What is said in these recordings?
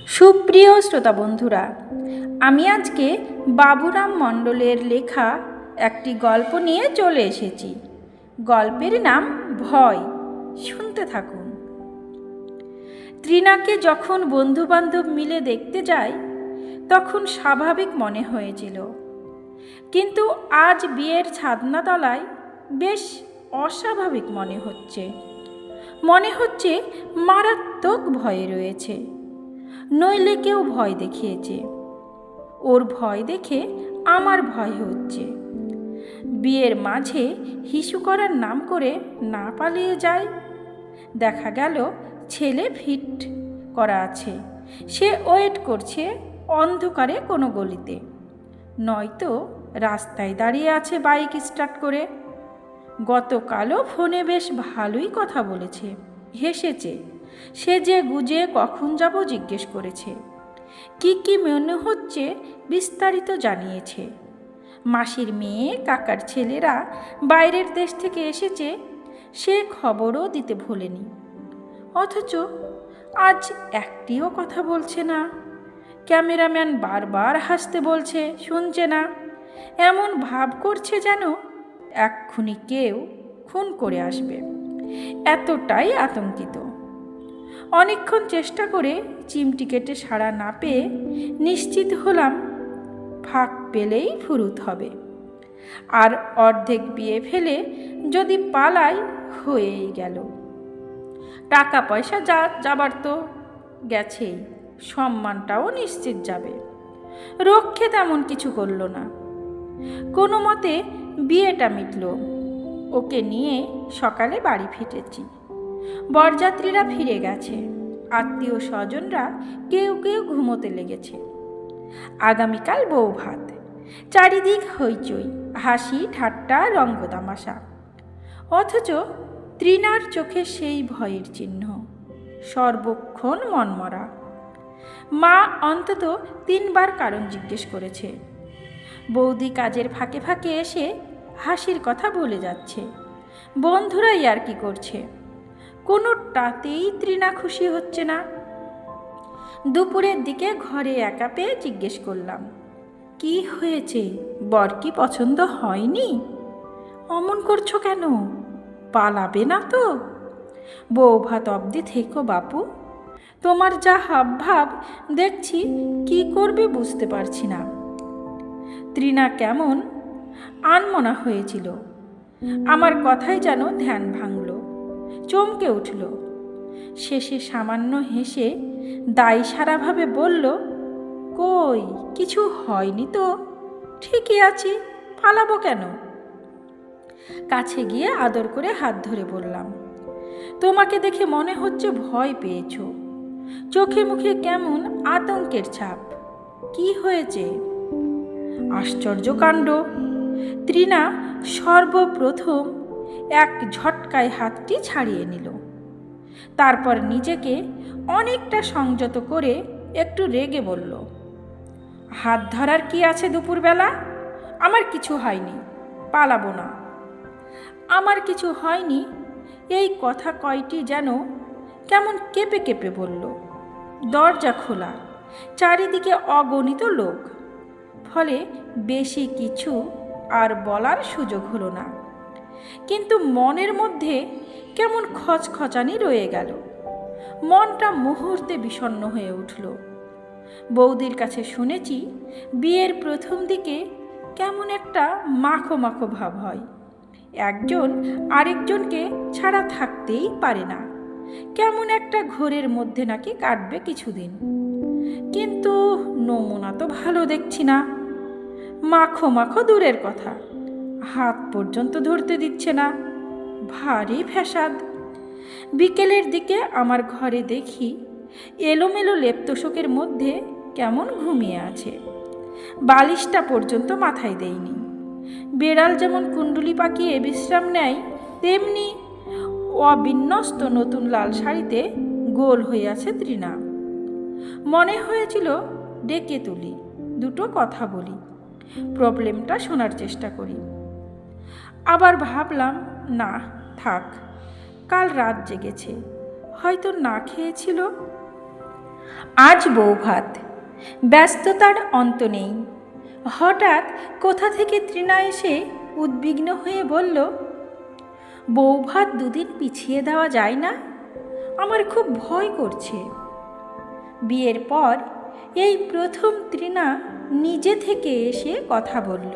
সুপ্রিয় শ্রোতা বন্ধুরা, আমি আজকে বাবুরাম মণ্ডলের লেখা একটি গল্প নিয়ে চলে এসেছি। গল্পের নাম ভয়। শুনতে থাকুন। ত্রিনাকে যখন বন্ধুবান্ধব মিলে দেখতে যায় তখন স্বাভাবিক মনে হয়েছিল, কিন্তু আজ বিয়ের ছাদনাতলায় বেশ অস্বাভাবিক মনে হচ্ছে মারাত্মক ভয়ে রয়েছে। নইলে কেউ ভয় দেখিয়েছে। ওর ভয় দেখে আমার ভয় হচ্ছে। বিয়ের মাঝে হিসু করার নাম করে না পালিয়ে যায়। দেখা গেল ছেলে ফিট করা আছে, সে ওয়েট করছে অন্ধকারে কোনো গলিতে, নয়তো রাস্তায় দাঁড়িয়ে আছে বাইক স্টার্ট করে। গতকালও ফোনে বেশ ভালোই কথা বলেছে, হেসেছে, সেজে গুজে কখন যাব জিজ্ঞেস করেছে। কি মনে হচ্ছে বিস্তারিত জানিয়েছে। মাসির মেয়ে, কাকার ছেলেরা বাইরের দেশ থেকে এসেছে, সে খবরও দিতে ভোলেনি। অথচ আজ একটিও কথা বলছে না। ক্যামেরাম্যান বারবার হাসতে বলছে, শুনছে না। এমন ভাব করছে যেন এক্ষুনি কেউ খুন করে আসবে। এতটাই আতঙ্কিত। অনেকক্ষণ চেষ্টা করে চিমটি কেটে সাড়া না পেয়ে নিশ্চিত হলাম ফাঁক পেলেই ফুরুত হবে। আর অর্ধেক বিয়ে ফেলে যদি পালাই হয়েই গেল। টাকা পয়সা যাবার তো গেছেই, সম্মানটাও নিশ্চিত যাবে। রক্ষে তেমন কিছু করল না। কোনো মতে বিয়েটা মিটল। ওকে নিয়ে সকালে বাড়ি ফিরেছি। বরযাত্রীরা ফিরে গেছে, আত্মীয় স্বজনরা কেউ কেউ ঘুমোতে লেগেছে। আগামীকাল বউ ভাত, চারিদিক হইচই, হাসি ঠাট্টা, রঙ্গতামাশা। অথচ ত্রিনার চোখে সেই ভয়ের চিহ্ন, সর্বক্ষণ মনমরা। মা অন্তত 3 বার কারণ জিজ্ঞেস করেছে। বৌদি কাজের ফাঁকে ফাঁকে এসে হাসির কথা বলে যাচ্ছে, বন্ধুরাই আর কি করছে। কোনোটাতেই ত্রিনা খুশি হচ্ছে না। দুপুরের দিকে ঘরে একা পেয়ে জিজ্ঞেস করলাম, কি হয়েছে, বর কি পছন্দ হয়নি? অমন করছো কেন, পালাবে না তো? বউ ভাত অবধি থেকো বাপু, তোমার যা হাবভাব দেখছি কি করবে বুঝতে পারছি না। ত্রিনা কেমন আনমনা হয়েছিল। আমার কথাই যেন ধ্যান ভাঙল, চমকে উঠল। শেষে সামান্য হেসে দায়সারাভাবে বলল, কই কিছু হয়নি তো, ঠিকই আছি, পালাবো কেন? কাছে গিয়ে আদর করে হাত ধরে বললাম, তোমাকে দেখে মনে হচ্ছে ভয় পেয়েছ। চোখে মুখে কেমন আতঙ্কের ছাপ। কি হয়েছে? আশ্চর্য কাণ্ড। ত্রিনা সর্বপ্রথম এক ঝটকায় হাতটি ছাড়িয়ে নিল। তারপর নিজেকে অনেকটা সংযত করে একটু রেগে বলল, হাত ধরার কি আছে দুপুরবেলা? আমার কিছু হয়নি, পালাবো না। আমার কিছু হয়নি এই কথা কয়টি যেন কেমন কেঁপে কেঁপে বলল। দরজা খোলা, চারিদিকে অগণিত লোক, ফলে বেশি কিছু আর বলার সুযোগ হলো না। কিন্তু মনের মধ্যে কেমন খচখচানি রয়ে গেল। মনটা মুহূর্তে বিষণ্ণ হয়ে উঠল। বৌদির কাছে শুনেছি বিয়ের প্রথম দিকে কেমন একটা মাখো মাখো ভাব হয়, একজন আরেকজনকে ছাড়া থাকতেই পারে না। কেমন একটা ঘোরের মধ্যে নাকি কাটবে কিছুদিন। কিন্তু নমুনা তো ভালো দেখছি না। মাখো মাখো দূরের কথা, হাত পর্যন্ত ধরতে দিচ্ছে না। ভারী ফ্যাসাদ। বিকেলের দিকে আমার ঘরে দেখি এলোমেলো লেপ্তশোকের মধ্যে কেমন ঘুমিয়ে আছে। বালিশটা পর্যন্ত মাথায় দেয়নি। বেড়াল যেমন কুণ্ডুলি পাকিয়ে বিশ্রাম নেয়, তেমনি অবিন্যস্ত নতুন লাল শাড়িতে গোল হয়ে আছে ত্রিনা। মনে হয়েছিল ডেকে তুলি, দুটো কথা বলি, প্রবলেমটা শোনার চেষ্টা করি। আবার ভাবলাম, না থাক, কাল রাত জেগেছে, হয়তো না খেয়েছিল। আজ বৌভাত, ব্যস্ততার অন্ত নেই। হঠাৎ কোথা থেকে তৃণা এসে উদ্বিগ্ন হয়ে বলল, বৌভাত দুদিন পিছিয়ে দেওয়া যায় না? আমার খুব ভয় করছে। বিয়ের পর এই প্রথম তৃণা নিজে থেকে এসে কথা বলল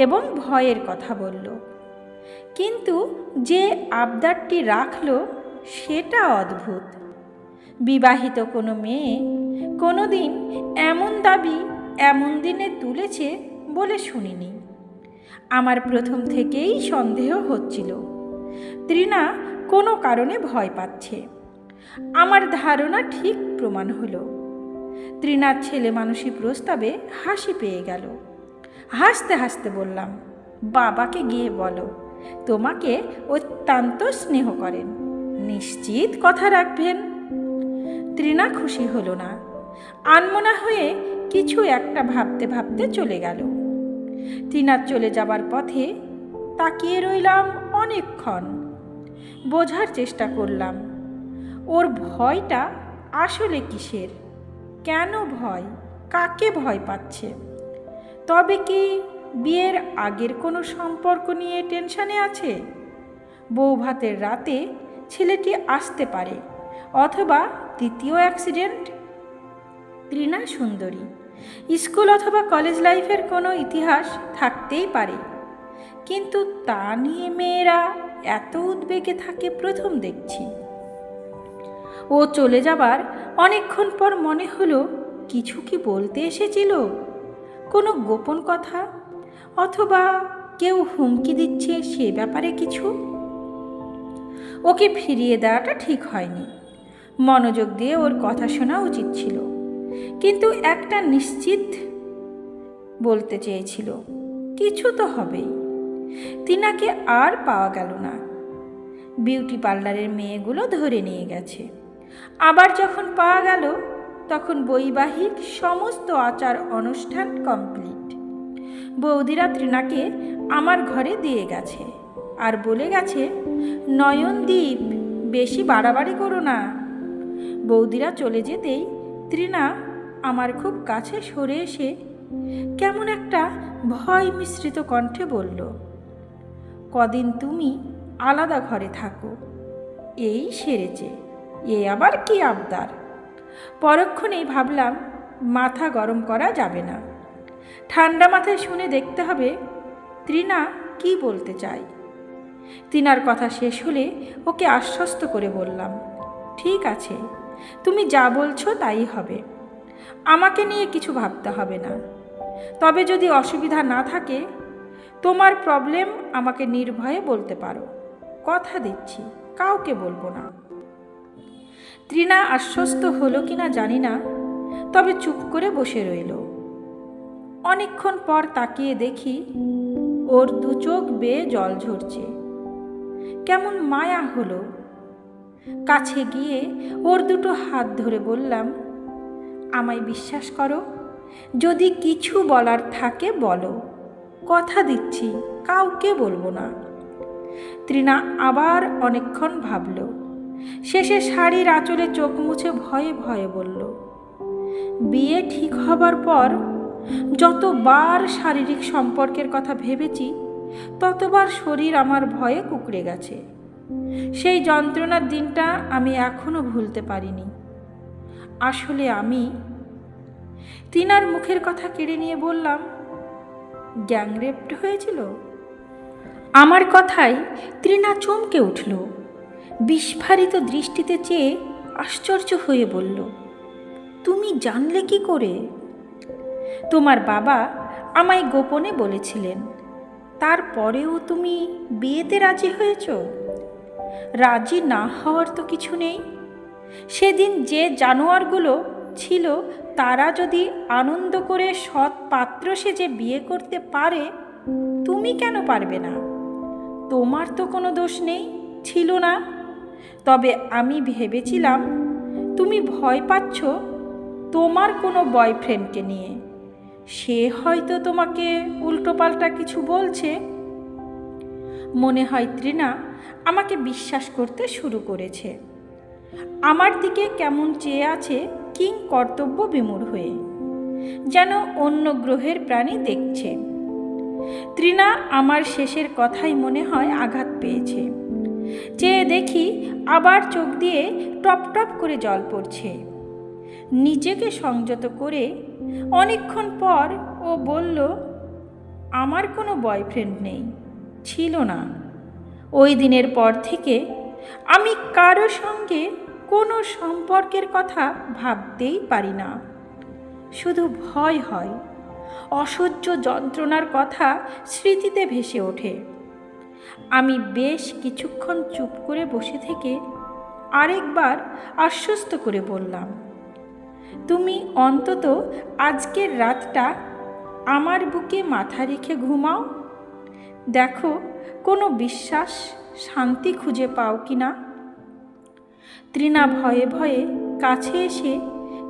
এবং ভয়ের কথা বলল, কিন্তু যে আবদারটি রাখল সেটা অদ্ভুত। বিবাহিত কোনো মেয়ে কোনো দিন এমন দাবি এমন দিনে তুলেছে বলে শুনিনি। আমার প্রথম থেকেই সন্দেহ হচ্ছিল তৃণা কোনো কারণে ভয় পাচ্ছে। আমার ধারণা ঠিক প্রমাণ হলো। তৃণার ছেলে মানুষী প্রস্তাবে হাসি পেয়ে গেল। হাসতে হাসতে বললাম, বাবাকে গিয়ে বলো তোমাকে অত্যন্ত স্নেহ করেন, নিশ্চিত কথা রাখবেন। তৃণা খুশি হলো না, আনমনা হয়ে কিছু একটা ভাবতে ভাবতে চলে গেল। তৃণার চলে যাবার পথে তাকিয়ে রইলাম অনেকক্ষণ। বোঝার চেষ্টা করলাম ওর ভয়টা আসলে কিসের, কেন ভয়, কাকে ভয় পাচ্ছে। তবে কি বিয়ের আগের কোনো সম্পর্ক নিয়ে টেনশনে আছে? বৌভাতের রাতে ছেলেটি আসতে পারে, অথবা দ্বিতীয় অ্যাক্সিডেন্ট। তৃণা সুন্দরী, স্কুল অথবা কলেজ লাইফের কোনো ইতিহাস থাকতেই পারে, কিন্তু তা নিয়ে মেয়েরা এত উদ্বেগে থাকে প্রথম দেখছি। ও চলে যাবার অনেকক্ষণ পর মনে হলো কিছু কি বলতে এসেছিল, কোনো গোপন কথা, অথবা কেউ হুমকি দিচ্ছে সে ব্যাপারে কিছু। ওকে ফিরিয়ে দেওয়াটা ঠিক হয়নি, মনোযোগ দিয়ে ওর কথা শোনা উচিত ছিল। কিন্তু একটা নিশ্চিত বলতে চেয়েছিল, কিছু তো হবেই। তৃণাকে আর পাওয়া গেল না। বিউটি পার্লারের মেয়েগুলো ধরে নিয়ে গেছে। আবার যখন পাওয়া গেল তখন বৈবাহিক সমস্ত আচার অনুষ্ঠান কমপ্লিট। বৌদিরা তৃণাকে আমার ঘরে দিয়ে গেছে আর বলে গেছে, নয়নদীপ বেশি বাড়াবাড়ি করো না। বৌদিরা চলে যেতেই তৃণা আমার খুব কাছে সরে এসে কেমন একটা ভয় মিশ্রিত কণ্ঠে বলল, কদিন তুমি আলাদা ঘরে থাকো, এই সেরেছে, এ আবার কি আবদার। পরক্ষণেই ভাবলাম মাথা গরম করা যাবে না, ঠান্ডা মাথায় শুনে দেখতে হবে তৃণা কি বলতে চায়। তৃণার কথা শেষ হলে ওকে আশ্বস্ত করে বললাম, ঠিক আছে, তুমি যা বলছো তাই হবে, আমাকে নিয়ে কিছু ভাবতে হবে না। তবে যদি অসুবিধা না থাকে তোমার প্রবলেম আমাকে নির্ভয়ে বলতে পারো, কথা দিচ্ছি কাউকে বলবো না। তৃণা আশ্বস্ত হলো কিনা জানি না, তবে চুপ করে বসে রইল। অনেকক্ষণ পর তাকিয়ে দেখি ওর দু চোখ বেয়ে জল ঝরছে। কেমন মায়া হলো। কাছে গিয়ে ওর দুটো হাত ধরে বললাম, আমায় বিশ্বাস করো, যদি কিছু বলার থাকে বলো, কথা দিচ্ছি কাউকে বলবো না। তৃণা আবার অনেকক্ষণ ভাবল, শেষে শাড়ির আঁচলে চোখ মুছে ভয়ে ভয়ে বলল, বিয়ে ঠিক হবার পর যতবার শারীরিক সম্পর্কের কথা ভেবেছি ততবার শরীর আমার ভয়ে কুঁকড়ে গেছে। সেই যন্ত্রণার দিনটা আমি এখনো ভুলতে পারিনি। আসলে আমি। তৃণার মুখের কথা কেড়ে নিয়ে বললাম, গ্যাংরেপড হয়েছিল। আমার কথায় তৃণা চমকে উঠল, বিস্ফারিত দৃষ্টিতে চেয়ে আশ্চর্য হয়ে বলল, তুমি জানলে কি করে? তোমার বাবা আমায় গোপনে বলেছিলেন, তারপরেও তুমি বিয়েতে রাজি হয়েছ? রাজি না হওয়ার তো কিছু নেই। সেদিন যে জানোয়ারগুলো ছিল তারা যদি আনন্দ করে সৎ পাত্র সেজে বিয়ে করতে পারে, তুমি কেন পারবে না? তোমার তো কোনো দোষ নেই, ছিল না। তবে আমি ভেবেছিলাম তুমি ভয় পাচ্ছ তোমার কোনো বয়ফ্রেন্ডকে নিয়ে, সে হয়তো তোমাকে উল্টোপাল্টা কিছু বলছে। মনে হয় তৃণা আমাকে বিশ্বাস করতে শুরু করেছে। আমার দিকে কেমন চেয়ে আছে কিং কর্তব্য বিমূঢ় হয়ে, যেন অন্য গ্রহের প্রাণী দেখছে। তৃণা আমার শেষের কথাই মনে হয় আঘাত পেয়েছে। চেয়ে দেখি আবার চোখ দিয়ে টপ টপ করে জল পড়ছে। নিজেকে সংযত করে অনেকক্ষণ পর ও বলল, আমার কোনো বয়ফ্রেন্ড নেই, ছিল না। ওই দিনের পর থেকে আমি কারো সঙ্গে কোনো সম্পর্কের কথা ভাবতেই পারি না। শুধু ভয় হয়, অসহ্য যন্ত্রণার কথা স্মৃতিতে ভেসে ওঠে। আমি বেশ কিছুক্ষণ চুপ করে বসে থেকে আরেকবার আশ্বস্ত করে বললাম, তুমি অন্তত আজকের রাতটা আমার বুকে মাথা রেখে ঘুমাও, দেখো কোনো বিশ্বাস শান্তি খুঁজে পাও কি না। তৃণা ভয়ে ভয়ে কাছে এসে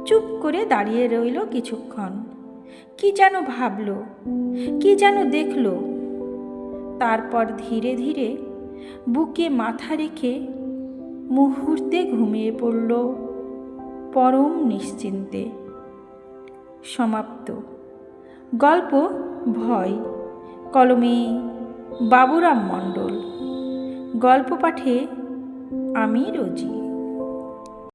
চুপ করে দাঁড়িয়ে রইল কিছুক্ষণ। কি যেন ভাবল, কি যেন দেখল। তারপর ধীরে ধীরে বুকে মাথা রেখে মুহূর্তে ঘুমিয়ে পড়ল পরম নিশ্চিন্তে। সমাপ্ত। গল্প ভয়, কলমে বাবুরাম মণ্ডল। গল্প পাঠে আমি রোজি।